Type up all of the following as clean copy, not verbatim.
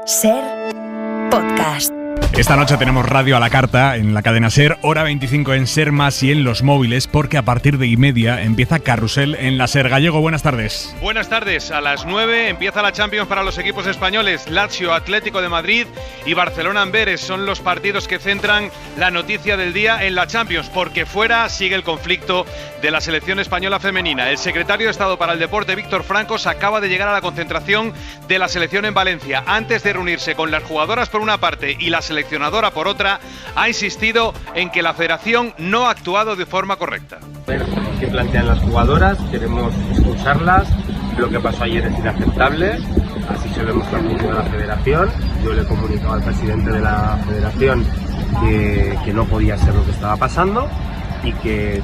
SER Podcast. Esta noche tenemos radio a la carta en la cadena SER, hora 25 en SER Más y en los móviles, porque a partir de 1:30 empieza Carrusel en la SER. Gallego, buenas tardes. Buenas tardes. A las 9 empieza la Champions para los equipos españoles. Lazio, Atlético de Madrid y Barcelona-Amberes son los partidos que centran la noticia del día en la Champions, porque fuera sigue el conflicto de la selección española femenina. El secretario de Estado para el Deporte, Víctor Francos, acaba de llegar a la concentración de la selección en Valencia. Antes de reunirse con las jugadoras por una parte y la seleccionadora por otra, ha insistido en que la federación no ha actuado de forma correcta. ¿Qué plantean las jugadoras? Queremos escucharlas. Lo que pasó ayer es inaceptable. Así se lo hemos transmitido a la federación. Yo le he comunicado al presidente de la federación que no podía ser lo que estaba pasando y que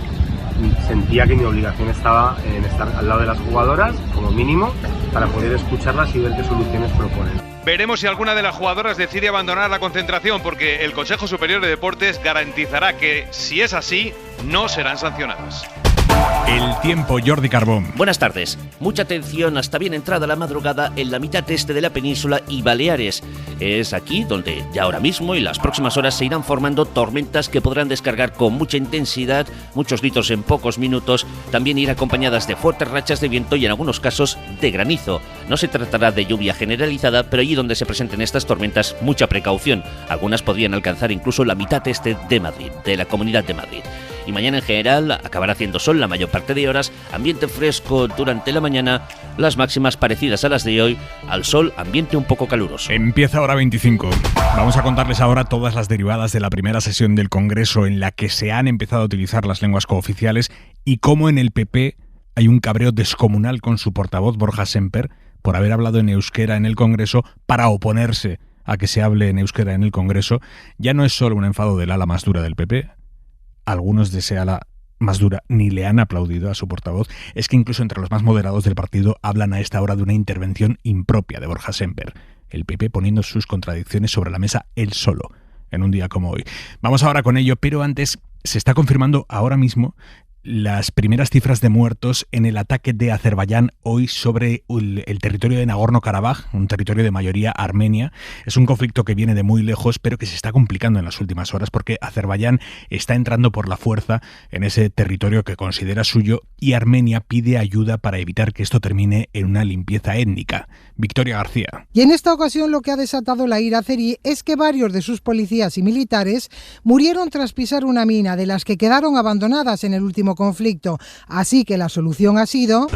sentía que mi obligación estaba en estar al lado de las jugadoras, como mínimo, para poder escucharlas y ver qué soluciones proponen. Veremos si alguna de las jugadoras decide abandonar la concentración, porque el Consejo Superior de Deportes garantizará que, si es así, no serán sancionadas. El tiempo, Jordi Carbón. Buenas tardes. Mucha atención hasta bien entrada la madrugada en la mitad este de la península y Baleares. Es aquí donde ya ahora mismo y las próximas horas se irán formando tormentas que podrán descargar con mucha intensidad, muchos litros en pocos minutos, también ir acompañadas de fuertes rachas de viento y en algunos casos de granizo. No se tratará de lluvia generalizada, pero allí donde se presenten estas tormentas, mucha precaución. Algunas podrían alcanzar incluso la mitad este de Madrid, de la Comunidad de Madrid. Y mañana en general acabará haciendo sol la mayor parte de horas, ambiente fresco durante la mañana, las máximas parecidas a las de hoy, al sol, ambiente un poco caluroso. Empieza hora 25. Vamos a contarles ahora todas las derivadas de la primera sesión del Congreso en la que se han empezado a utilizar las lenguas cooficiales y cómo en el PP hay un cabreo descomunal con su portavoz Borja Sémper por haber hablado en euskera en el Congreso para oponerse a que se hable en euskera en el Congreso. Ya no es solo un enfado del ala más dura del PP. Algunos de ese ala más dura ni le han aplaudido a su portavoz. Es que incluso entre los más moderados del partido hablan a esta hora de una intervención impropia de Borja Sémper. El PP poniendo sus contradicciones sobre la mesa él solo, en un día como hoy. Vamos ahora con ello, pero antes se está confirmando ahora mismo las primeras cifras de muertos en el ataque de Azerbaiyán hoy sobre el territorio de Nagorno-Karabaj, un territorio de mayoría armenia. Es un conflicto que viene de muy lejos, pero que se está complicando en las últimas horas porque Azerbaiyán está entrando por la fuerza en ese territorio que considera suyo y Armenia pide ayuda para evitar que esto termine en una limpieza étnica. Victoria García. Y en esta ocasión lo que ha desatado la ira azerí es que varios de sus policías y militares murieron tras pisar una mina de las que quedaron abandonadas en el último conflicto. Así que la solución ha sido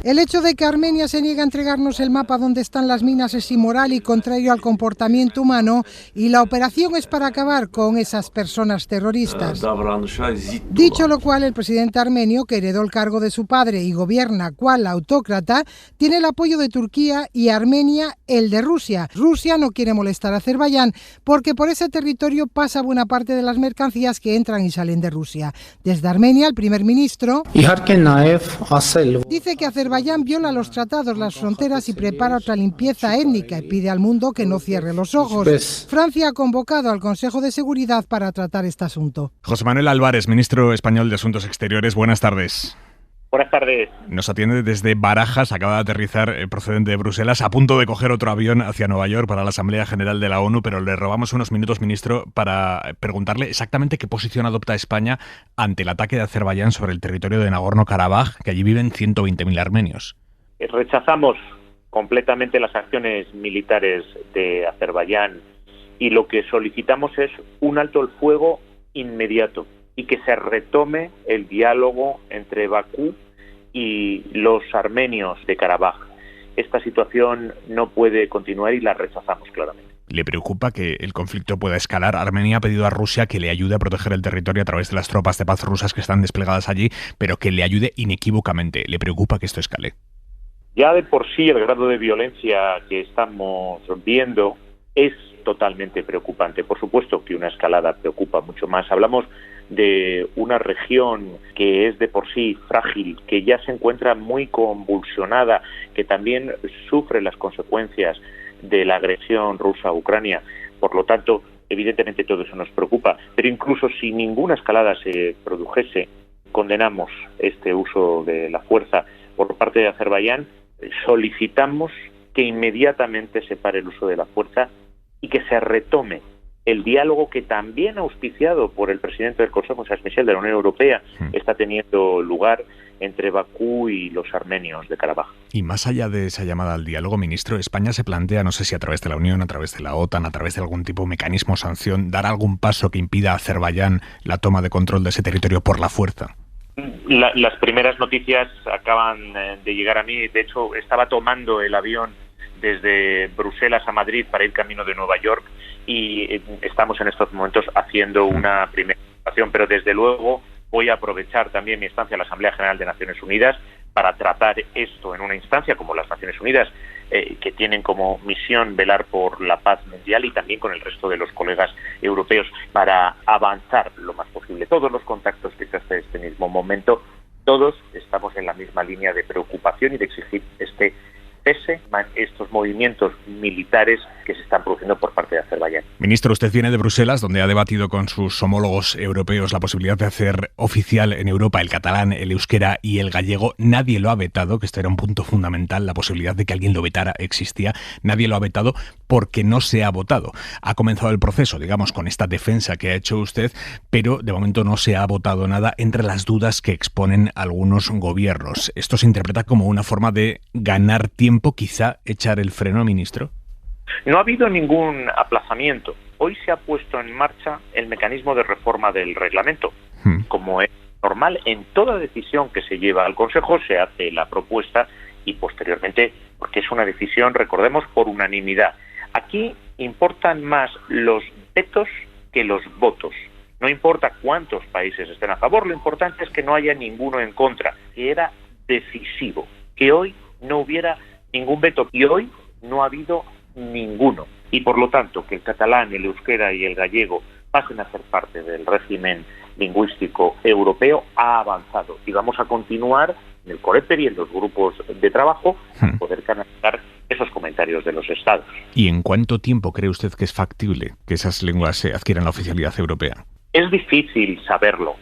el hecho de que Armenia se niegue a entregarnos el mapa donde están las minas es inmoral y contrario al comportamiento humano, y la operación es para acabar con esas personas terroristas. Dicho lo cual, el presidente armenio, que heredó el cargo de su padre y gobierna cual autócrata, tiene el apoyo de Turquía y Armenia el de Rusia. Rusia no quiere molestar a Azerbaiyán porque por ese territorio pasa buena parte de las mercancías que entran y salen de Rusia. Desde Armenia, el primer ministro dice que Azerbaiyán viola los tratados, las fronteras y prepara otra limpieza étnica y pide al mundo que no cierre los ojos. Francia ha convocado al Consejo de Seguridad para tratar este asunto. José Manuel Álvarez, ministro español de Asuntos Exteriores, buenas tardes. Buenas tardes. Nos atiende desde Barajas, acaba de aterrizar procedente de Bruselas, a punto de coger otro avión hacia Nueva York para la Asamblea General de la ONU, pero le robamos unos minutos, ministro, para preguntarle exactamente qué posición adopta España ante el ataque de Azerbaiyán sobre el territorio de Nagorno-Karabaj, que allí viven 120.000 armenios. Rechazamos completamente las acciones militares de Azerbaiyán y lo que solicitamos es un alto el fuego inmediato y que se retome el diálogo entre Bakú y los armenios de Karabaj. Esta situación no puede continuar y la rechazamos claramente. ¿Le preocupa que el conflicto pueda escalar? Armenia ha pedido a Rusia que le ayude a proteger el territorio a través de las tropas de paz rusas que están desplegadas allí, pero que le ayude inequívocamente. ¿Le preocupa que esto escale? Ya de por sí el grado de violencia que estamos viendo es totalmente preocupante. Por supuesto que una escalada preocupa mucho más. Hablamos de una región que es de por sí frágil, que ya se encuentra muy convulsionada, que también sufre las consecuencias de la agresión rusa a Ucrania. Por lo tanto, evidentemente todo eso nos preocupa. Pero incluso si ninguna escalada se produjese, condenamos este uso de la fuerza por parte de Azerbaiyán. Solicitamos que inmediatamente se pare el uso de la fuerza y que se retome el diálogo que también auspiciado por el presidente del Consejo, Charles Michel, de la Unión Europea, está teniendo lugar entre Bakú y los armenios de Karabaj. Y más allá de esa llamada al diálogo, ministro, España se plantea, no sé si a través de la Unión, a través de la OTAN, a través de algún tipo de mecanismo o sanción, dar algún paso que impida a Azerbaiyán la toma de control de ese territorio por la fuerza. Las primeras noticias acaban de llegar a mí. De hecho, estaba tomando el avión desde Bruselas a Madrid para ir camino de Nueva York y estamos en estos momentos haciendo una primera situación, pero desde luego voy a aprovechar también mi estancia en la Asamblea General de Naciones Unidas para tratar esto en una instancia como las Naciones Unidas, que tienen como misión velar por la paz mundial, y también con el resto de los colegas europeos para avanzar lo más posible. Todos los contactos que hasta este mismo momento, todos estamos en la misma línea de preocupación y de exigir este cese estos movimientos militares que se están produciendo por parte de Azerbaiyán. Ministro, usted viene de Bruselas, donde ha debatido con sus homólogos europeos la posibilidad de hacer oficial en Europa el catalán, el euskera y el gallego. Nadie lo ha vetado, que este era un punto fundamental, la posibilidad de que alguien lo vetara existía. Nadie lo ha vetado porque no se ha votado. Ha comenzado el proceso, digamos, con esta defensa que ha hecho usted, pero de momento no se ha votado nada entre las dudas que exponen algunos gobiernos. ¿Esto se interpreta como una forma de ganar tiempo, quizá echar el freno, ministro? No ha habido ningún aplazamiento. Hoy se ha puesto en marcha el mecanismo de reforma del reglamento. Como es normal, en toda decisión que se lleva al Consejo se hace la propuesta y posteriormente, porque es una decisión, recordemos, por unanimidad. Aquí importan más los vetos que los votos. No importa cuántos países estén a favor, lo importante es que no haya ninguno en contra, que era decisivo, que hoy no hubiera ningún veto, y hoy no ha habido ninguno. Y por lo tanto, que el catalán, el euskera y el gallego pasen a ser parte del régimen lingüístico europeo ha avanzado. Y vamos a continuar en el Coreper y en los grupos de trabajo para poder canalizar esos comentarios de los estados. ¿Y en cuánto tiempo cree usted que es factible que esas lenguas adquieran la oficialidad europea? Es difícil saberlo,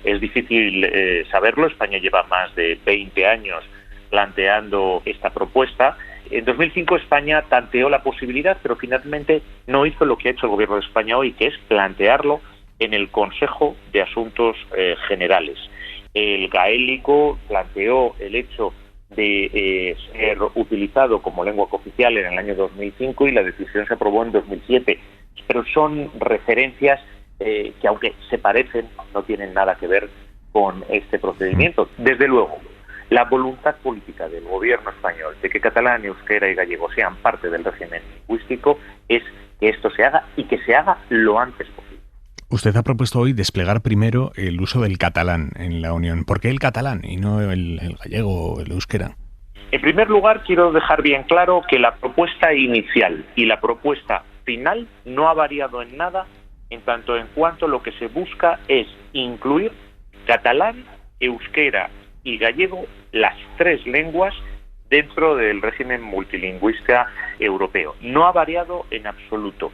saberlo. España lleva más de 20 años planteando esta propuesta. En 2005 España tanteó la posibilidad, pero finalmente no hizo lo que ha hecho el gobierno de España hoy, que es plantearlo en el Consejo de Asuntos Generales. El gaélico planteó el hecho de ser utilizado como lengua cooficial en el año 2005 y la decisión se aprobó en 2007. Pero son referencias que, aunque se parecen, no tienen nada que ver con este procedimiento. Desde luego, la voluntad política del gobierno español de que catalán, euskera y gallego sean parte del régimen lingüístico es que esto se haga y que se haga lo antes posible. Usted ha propuesto hoy desplegar primero el uso del catalán en la Unión. ¿Por qué el catalán y no el gallego o el euskera? En primer lugar, quiero dejar bien claro que la propuesta inicial y la propuesta final no ha variado en nada, en tanto en cuanto lo que se busca es incluir catalán, euskera y gallego, las tres lenguas, dentro del régimen multilingüista europeo. No ha variado en absoluto.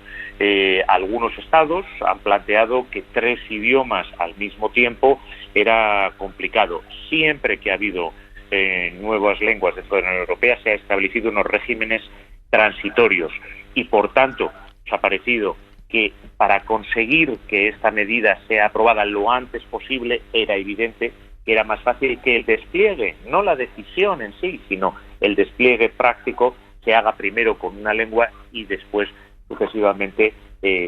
Algunos estados han planteado que 3 idiomas al mismo tiempo era complicado. Siempre que ha habido nuevas lenguas dentro de la Unión Europea se ha establecido unos regímenes transitorios y, por tanto, nos ha parecido que para conseguir que esta medida sea aprobada lo antes posible era evidente que era más fácil que el despliegue, no la decisión en sí, sino el despliegue práctico se haga primero con una lengua y después sucesivamente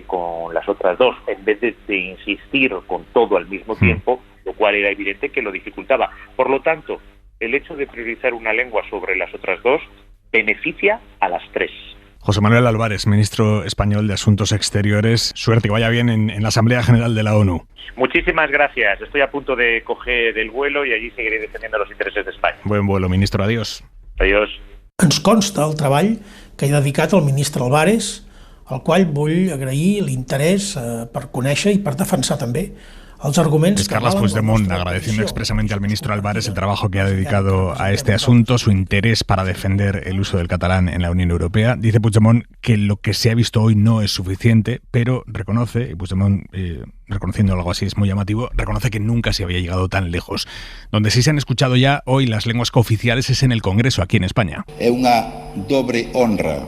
con las otras dos, en vez de insistir con todo al mismo tiempo, lo cual era evidente que lo dificultaba. Por lo tanto, el hecho de priorizar una lengua sobre las otras dos beneficia a las tres. José Manuel Álvarez, ministro español de Asuntos Exteriores. Suerte, que vaya bien en la Asamblea General de la ONU. Muchísimas gracias. Estoy a punto de coger el vuelo y allí seguiré defendiendo los intereses de España. Buen vuelo, ministro. Adiós. Adiós. Ens consta el treball que he dedicat al ministre Álvarez, al qual vull agrair l'interès per conèixer i per defensar també Els arguments... Es Carles Puigdemont agradeciendo expresamente al ministro Álvarez el trabajo que ha dedicado a este asunto, su interés para defender el uso del catalán en la Unión Europea. Dice Puigdemont que lo que se ha visto hoy no es suficiente, pero reconoce, y Puigdemont, reconociendo algo así es muy llamativo, reconoce que nunca se había llegado tan lejos. Donde sí se han escuchado ya hoy las lenguas cooficiales es en el Congreso, aquí en España. Es una doble honra,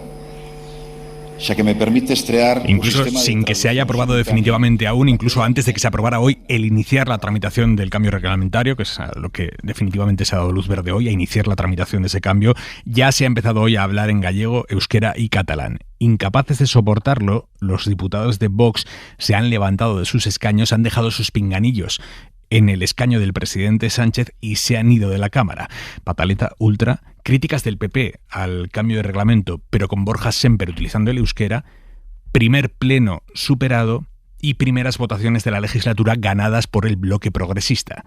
ya que me permite estrear... Incluso sin que se haya aprobado definitivamente aún, incluso antes de que se aprobara hoy, el iniciar la tramitación del cambio reglamentario, que es a lo que definitivamente se ha dado luz verde hoy, a iniciar la tramitación de ese cambio, ya se ha empezado hoy a hablar en gallego, euskera y catalán. Incapaces de soportarlo, los diputados de Vox se han levantado de sus escaños, han dejado sus pinganillos en el escaño del presidente Sánchez y se han ido de la Cámara. Pataleta ultra, críticas del PP al cambio de reglamento, pero con Borja Sémper utilizando el euskera, primer pleno superado y primeras votaciones de la legislatura ganadas por el bloque progresista.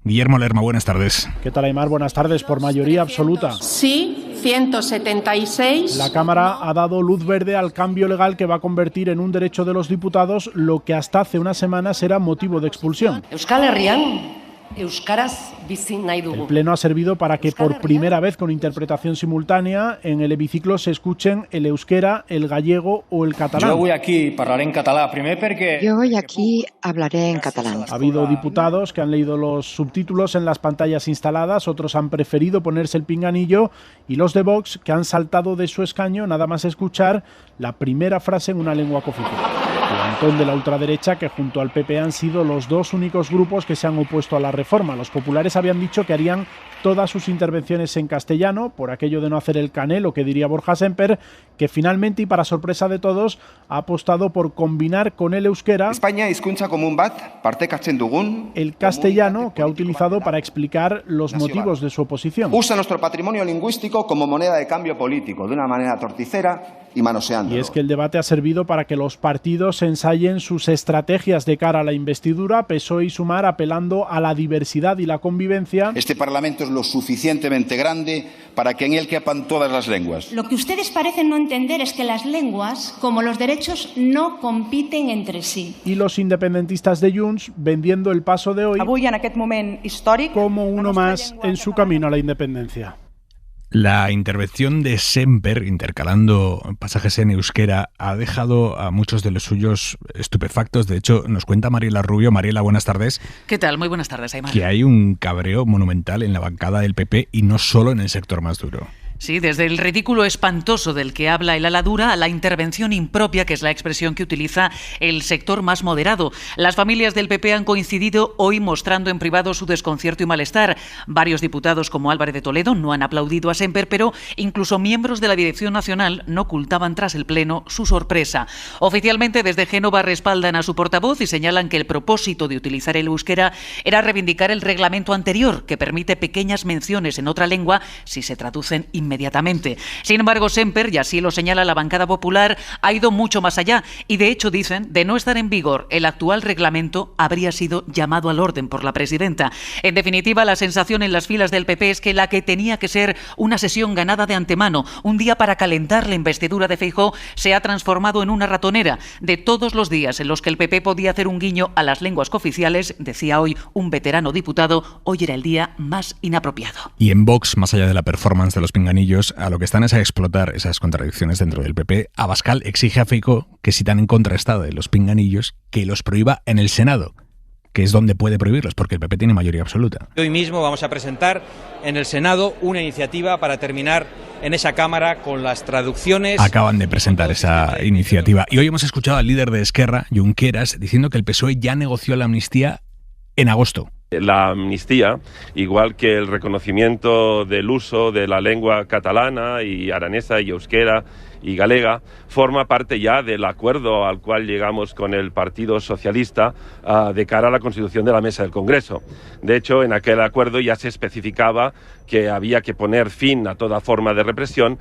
Guillermo Lerma, buenas tardes. ¿Qué tal, Aymar? Buenas tardes. Por mayoría absoluta. Sí, 176. La Cámara ha dado luz verde al cambio legal que va a convertir en un derecho de los diputados lo que hasta hace unas semanas era motivo de expulsión. Euskal Herrian, euskaraz bizi nahi dugu. El pleno ha servido para que por primera vez con interpretación simultánea en el hemiciclo se escuchen el euskera, el gallego o el catalán. Yo voy aquí hablaré en catalán, hablaré en catalán. Ha habido diputados que han leído los subtítulos en las pantallas instaladas, otros han preferido ponerse el pinganillo y los de Vox que han saltado de su escaño nada más escuchar la primera frase en una lengua cooficial. Plantón de la ultraderecha que junto al PP han sido los dos únicos grupos que se han opuesto a la reforma. Los populares habían dicho que harían todas sus intervenciones en castellano, por aquello de no hacer el canelo que diría Borja Sémper, que finalmente y para sorpresa de todos ha apostado por combinar con el euskera España hizkuntza komun bat partekatzen dugun el castellano que ha utilizado para explicar los motivos de su oposición. Usa nuestro patrimonio lingüístico como moneda de cambio político, de una manera torticera y manoseando. Y es que el debate ha servido para que los partidos ensayen sus estrategias de cara a la investidura, PSOE y Sumar apelando a la diversidad y la convivencia. Este Parlamento es lo suficientemente grande para que en él quepan todas las lenguas. Lo que ustedes parecen no entender es que las lenguas, como los derechos, no compiten entre sí. Y los independentistas de Junts vendiendo el paso de hoy como uno más en su camino a la independencia. La intervención de Sémper, intercalando pasajes en euskera, ha dejado a muchos de los suyos estupefactos. De hecho, nos cuenta Mariela Rubio. Mariela, buenas tardes. ¿Qué tal? Muy buenas tardes, Aymar. Que hay un cabreo monumental en la bancada del PP y no solo en el sector más duro. Sí, desde el ridículo espantoso del que habla el ala dura a la intervención impropia, que es la expresión que utiliza el sector más moderado. Las familias del PP han coincidido hoy mostrando en privado su desconcierto y malestar. Varios diputados como Álvarez de Toledo no han aplaudido a Sémper, pero incluso miembros de la Dirección Nacional no ocultaban tras el pleno su sorpresa. Oficialmente desde Génova respaldan a su portavoz y señalan que el propósito de utilizar el euskera era reivindicar el reglamento anterior, que permite pequeñas menciones en otra lengua si se traducen inmediatamente. Sin embargo, Sémper, y así lo señala la bancada popular, ha ido mucho más allá y de hecho dicen, de no estar en vigor el actual reglamento, habría sido llamado al orden por la presidenta. En definitiva, la sensación en las filas del PP es que la que tenía que ser una sesión ganada de antemano, un día para calentar la investidura de Feijóo, se ha transformado en una ratonera. De todos los días en los que el PP podía hacer un guiño a las lenguas cooficiales, decía hoy un veterano diputado, hoy era el día más inapropiado. Y en Vox, más allá de la performance de los pinganillos, a lo que están es a explotar esas contradicciones dentro del PP. Abascal exige a Feijóo que si tan en contra está de los pinganillos, que los prohíba en el Senado, que es donde puede prohibirlos, porque el PP tiene mayoría absoluta. Hoy mismo vamos a presentar en el Senado una iniciativa para terminar en esa Cámara con las traducciones. Acaban de presentar esa iniciativa. Y hoy hemos escuchado al líder de Esquerra, Junqueras, diciendo que el PSOE ya negoció la amnistía en agosto. La amnistía, igual que el reconocimiento del uso de la lengua catalana y aranesa y euskera y galega, forma parte ya del acuerdo al cual llegamos con el Partido Socialista de cara a la constitución de la Mesa del Congreso. De hecho, en aquel acuerdo ya se especificaba que había que poner fin a toda forma de represión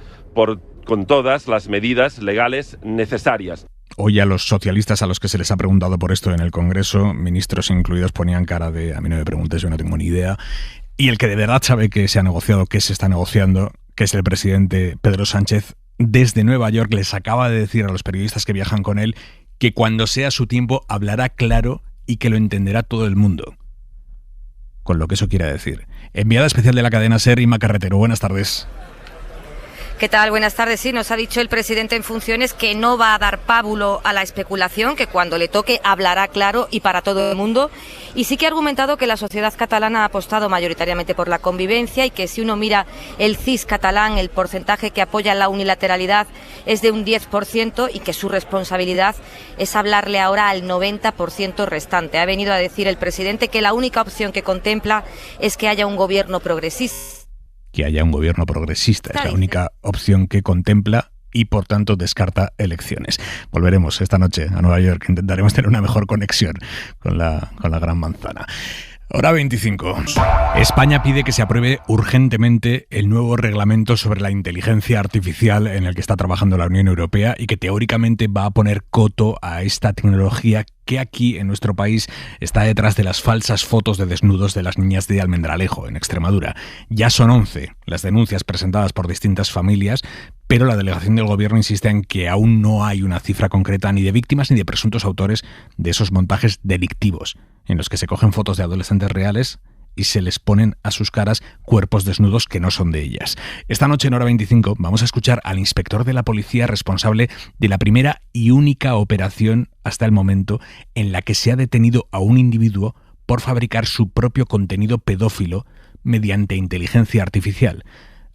con todas las medidas legales necesarias. Hoy a los socialistas a los que se les ha preguntado por esto en el Congreso, ministros incluidos, ponían cara de a mí no me preguntes, yo no tengo ni idea. Y el que de verdad sabe que se ha negociado, que se está negociando, que es el presidente Pedro Sánchez, desde Nueva York les acaba de decir a los periodistas que viajan con él que cuando sea su tiempo hablará claro y que lo entenderá todo el mundo. Con lo que eso quiera decir. Enviada especial de la cadena SER, Inma Carretero. Buenas tardes. ¿Qué tal? Buenas tardes. Sí, nos ha dicho el presidente en funciones que no va a dar pábulo a la especulación, que cuando le toque hablará claro y para todo el mundo. Y sí que ha argumentado que la sociedad catalana ha apostado mayoritariamente por la convivencia y que si uno mira el CIS catalán, el porcentaje que apoya la unilateralidad es de un 10% y que su responsabilidad es hablarle ahora al 90% restante. Ha venido a decir el presidente que la única opción que contempla es que haya un gobierno progresista. Que haya un gobierno progresista. Es la única opción que contempla y, por tanto, descarta elecciones. Volveremos esta noche a Nueva York. Intentaremos tener una mejor conexión con la Gran Manzana. Hora 25. España pide que se apruebe urgentemente el nuevo reglamento sobre la inteligencia artificial en el que está trabajando la Unión Europea y que teóricamente va a poner coto a esta tecnología que aquí en nuestro país está detrás de las falsas fotos de desnudos de las niñas de Almendralejo, en Extremadura. Ya son 11 las denuncias presentadas por distintas familias, pero la delegación del Gobierno insiste en que aún no hay una cifra concreta ni de víctimas ni de presuntos autores de esos montajes delictivos, en los que se cogen fotos de adolescentes reales y se les ponen a sus caras cuerpos desnudos que no son de ellas. Esta noche en Hora 25 vamos a escuchar al inspector de la policía responsable de la primera y única operación hasta el momento en la que se ha detenido a un individuo por fabricar su propio contenido pedófilo mediante inteligencia artificial.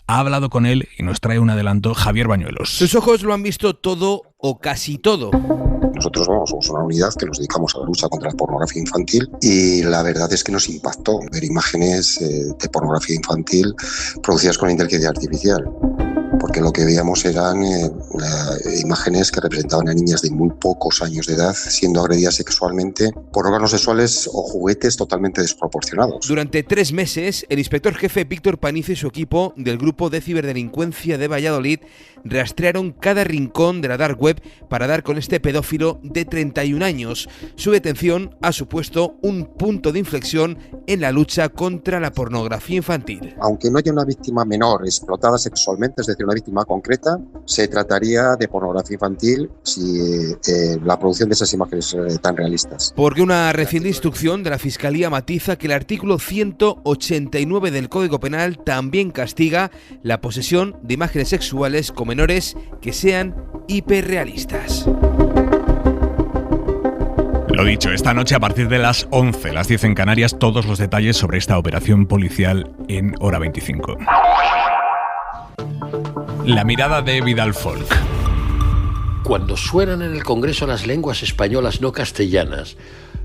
Ha hablado con él y nos trae un adelanto Javier Bañuelos. Sus ojos lo han visto todo o casi todo. Nosotros somos una unidad que nos dedicamos a la lucha contra la pornografía infantil y la verdad es que nos impactó ver imágenes de pornografía infantil producidas con inteligencia artificial, porque lo que veíamos eran imágenes que representaban a niñas de muy pocos años de edad siendo agredidas sexualmente por órganos sexuales o juguetes totalmente desproporcionados. Durante 3 meses, el inspector jefe Víctor Panizo y su equipo del Grupo de Ciberdelincuencia de Valladolid rastrearon cada rincón de la dark web para dar con este pedófilo de 31 años. Su detención ha supuesto un punto de inflexión en la lucha contra la pornografía infantil. Aunque no haya una víctima menor explotada sexualmente, es decir, una víctima concreta, se trataría de pornografía infantil si la producción de esas imágenes tan realistas. Porque una reciente instrucción de la Fiscalía matiza que el artículo 189 del Código Penal también castiga la posesión de imágenes sexuales con menores que sean hiperrealistas. Lo dicho, esta noche a partir de las 11, las 10 en Canarias, todos los detalles sobre esta operación policial en Hora 25. La mirada de Vidal Folk. Cuando suenan en el Congreso las lenguas españolas no castellanas,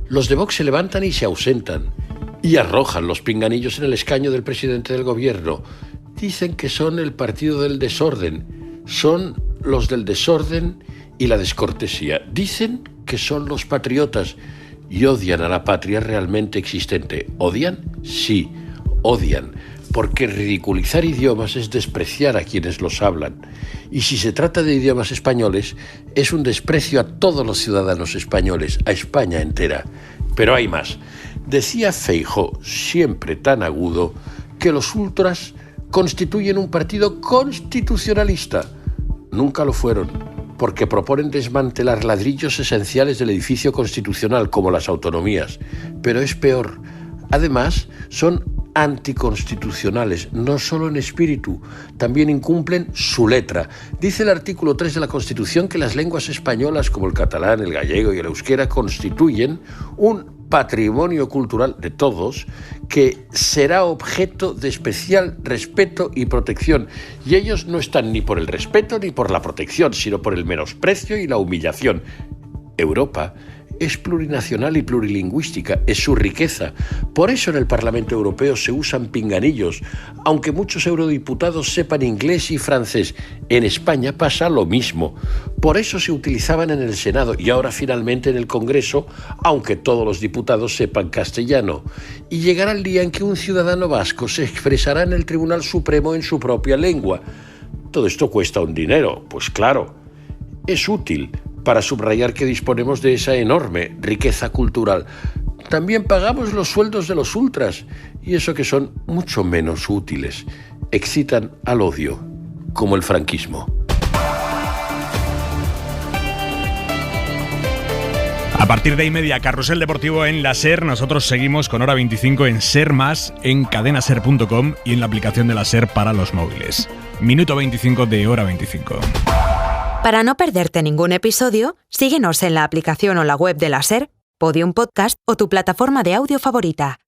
los de Vox se levantan y se ausentan y arrojan los pinganillos en el escaño del presidente del gobierno. Dicen que son el partido del desorden. Son los del desorden y la descortesía. Dicen que son los patriotas y odian a la patria realmente existente. ¿Odian? Sí, odian. Porque ridiculizar idiomas es despreciar a quienes los hablan. Y si se trata de idiomas españoles, es un desprecio a todos los ciudadanos españoles, a España entera. Pero hay más. Decía Feijóo, siempre tan agudo, que los ultras constituyen un partido constitucionalista. Nunca lo fueron, porque proponen desmantelar ladrillos esenciales del edificio constitucional, como las autonomías. Pero es peor. Además, son anticonstitucionales, no solo en espíritu, también incumplen su letra. Dice el artículo 3 de la Constitución que las lenguas españolas, como el catalán, el gallego y el euskera, constituyen un patrimonio cultural de todos que será objeto de especial respeto y protección. Y ellos no están ni por el respeto ni por la protección, sino por el menosprecio y la humillación. Europa es plurinacional y plurilingüística, es su riqueza. Por eso en el Parlamento Europeo se usan pinganillos, aunque muchos eurodiputados sepan inglés y francés. En España pasa lo mismo. Por eso se utilizaban en el Senado y ahora finalmente en el Congreso, aunque todos los diputados sepan castellano. Y llegará el día en que un ciudadano vasco se expresará en el Tribunal Supremo en su propia lengua. Todo esto cuesta un dinero, pues claro. Es útil para subrayar que disponemos de esa enorme riqueza cultural. También pagamos los sueldos de los ultras, y eso que son mucho menos útiles. Excitan al odio, como el franquismo. A partir de 1:30, Carrusel Deportivo en la SER. Nosotros seguimos con Hora 25 en SER+, en cadenaser.com y en la aplicación de la SER para los móviles. Minuto 25 de Hora 25. Para no perderte ningún episodio, síguenos en la aplicación o la web de la SER, Podium Podcast o tu plataforma de audio favorita.